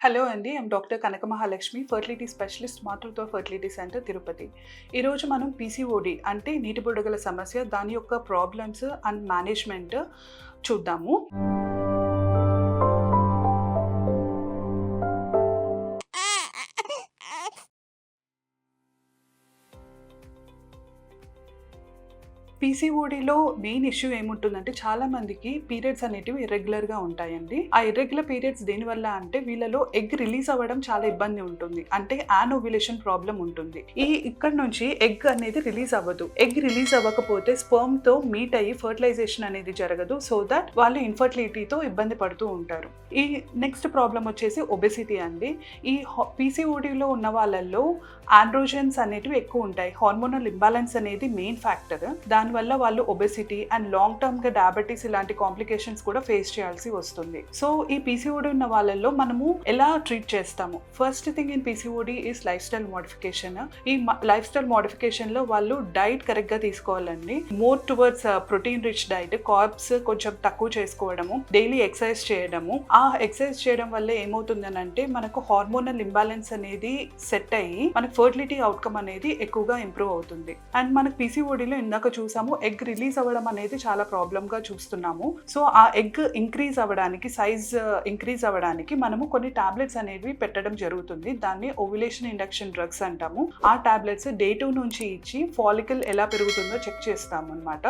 Hello అండి. I'm doctor Kanaka Mahalakshmi, fertility specialist, మాతృత్వ fertility centre, Tirupati. ఈరోజు మనం పీసీఓడి అంటే నీటి బుడగల సమస్య, దాని యొక్క ప్రాబ్లమ్స్ అండ్ మేనేజ్మెంట్ చూద్దాము. పీసీఓడిలో మెయిన్ ఇష్యూ ఏముంటుందంటే చాలా మందికి పీరియడ్స్ అనేటివి ఇర్రెగ్యులర్గా ఉంటాయండి. ఆ ఇర్రెగ్యులర్ పీరియడ్స్ దేనివల్ల అంటే వీళ్ళలో ఎగ్ రిలీజ్ అవ్వడం చాలా ఇబ్బంది ఉంటుంది. అంటే యానోవ్యులేషన్ ప్రాబ్లం ఉంటుంది. ఇక్కడ నుంచి ఎగ్ అనేది రిలీజ్ అవ్వదు. ఎగ్ రిలీజ్ అవ్వకపోతే స్పర్మ్ తో మీట్ అయ్యి ఫర్టిలైజేషన్ అనేది జరగదు. సో దట్ వాళ్ళు ఇన్ఫర్టిలిటీతో ఇబ్బంది పడుతూ ఉంటారు. ఈ నెక్స్ట్ ప్రాబ్లం వచ్చేసి ఒబెసిటీ అండి. ఈ పీసీఓడిలో ఉన్న వాళ్ళల్లో ఆండ్రోజన్స్ అనేటివి ఎక్కువ ఉంటాయి. హార్మోనల్ ఇంబ్యాలెన్స్ అనేది మెయిన్ ఫ్యాక్టర్. దానివల్ల వాళ్ళు ఒబెసిటీ అండ్ లాంగ్ టర్మ్గా డయాబెటీస్ ఇలాంటి కాంప్లికేషన్స్ కూడా ఫేస్ చేయాల్సి వస్తుంది. సో ఈ పీసీఓడి ఉన్న వాళ్ళల్లో మనము ఎలా ట్రీట్ చేస్తాము? First thing in PCOD is life style modification. ఈ లైఫ్ స్టైల్ మోడిఫికేషన్లో వాళ్ళు డైట్ కరెక్ట్గా తీసుకోవాలండి. More towards protein rich diet, carbs కొంచెం తక్కువ చేసుకోవడము, డైలీ ఎక్సర్సైజ్ చేయడము. ఆ ఎక్సర్సైజ్ చేయడం వల్ల ఏమవుతుందని అంటే మనకు హార్మోనల్ ఇంబ్యాలెన్స్ అనేది సెట్ అయ్యి మనకు ఫర్టిలిటీ అవుట్కమ్ అనేది ఎక్కువగా ఇంప్రూవ్ అవుతుంది. అండ్ మనకు పీసీఓడిలో ఇందాక చూసాము, ఎగ్ రిలీజ్ అవ్వడం అనేది చాలా ప్రాబ్లమ్గా చూస్తున్నాము. సో ఆ ఎగ్ ఇంక్రీజ్ అవ్వడానికి, సైజ్ ఇంక్రీజ్ అవ్వడానికి మనము కొన్ని టాబ్లెట్స్ అనేవి పెట్టడం జరుగుతుంది. దాన్ని ఓవ్యులేషన్ ఇండక్షన్ డ్రగ్స్ అంటాము. ఆ టాబ్లెట్స్ డే 2 నుంచి ఇచ్చి ఫాలికల్ ఎలా పెరుగుతుందో చెక్ చేస్తాము అనమాట.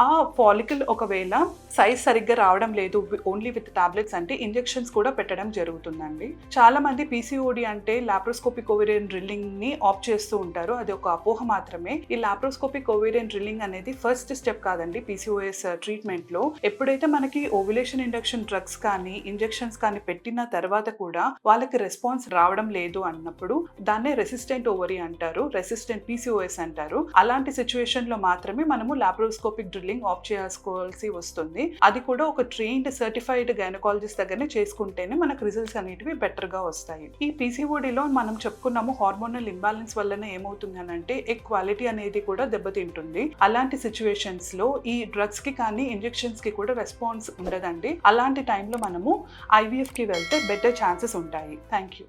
ఆ ఫాలికల్ ఒకవేళ సైజ్ సరిగ్గా రావడం లేదు ఓన్లీ విత్ టాబ్లెట్స్ అంటే ఇంజెక్షన్స్ కూడా పెట్టడం జరుగుతుందండి. చాలా మంది పీసీఓడి అంటే లాప్రోస్కోపిక్ ఓవేరియన్ డ్రిల్లింగ్ ని ఆప్ చేస్తూ ఉంటారు. అది ఒక అపోహ మాత్రమే. ఈ లాప్రోస్కోపిక్ ఓవేరియన్ డ్రిల్లింగ్ అనేది ఫస్ట్ స్టెప్ కాదండి పీసీఓఎస్ ట్రీట్మెంట్ లో. ఎప్పుడైతే మనకి ఓవ్యులేషన్ ఇండక్షన్ డ్రగ్స్ కానీ ఇంజెక్షన్స్ కానీ పెట్టిన తర్వాత కూడా వాళ్ళకి రెస్పాన్స్ రావడం లేదు అన్నప్పుడు దాన్నే రెసిస్టెంట్ ఓవరీ అంటారు, రెసిస్టెంట్ పీసీఓఎస్ అంటారు. అలాంటి సిచ్యువేషన్ లో మాత్రమే మనము లాప్రోస్కోపిక్ డ్రిల్లింగ్ ఆప్ చేసుకోవాల్సి వస్తుంది. అది కూడా ఒక ట్రైన్డ్ సర్టిఫైడ్ గైనకాలజిస్ట్ దగ్గరనే చేసుకుంటేనే మనకు రిజల్ట్స్ అనేటివి బెటర్ గా వస్తాయి. ఈ పీసీఓడిలో మనం చెప్పుకున్నాము హార్మోనల్ ఇంబ్యాలెన్స్ వల్లనే ఏమవుతుంది అని అంటే ఎగ్ క్వాలిటీ అనేది కూడా దెబ్బతింటుంది. అలాంటి సిచ్యువేషన్స్ లో ఈ డ్రగ్స్ కి కానీ ఇంజెక్షన్స్ కి కూడా రెస్పాన్స్ ఉండదండి. అలాంటి టైంలో మనము ఐవీఎఫ్ కి వెళ్తే బెటర్ ఛాన్సెస్ ఉంటాయి. Thank you.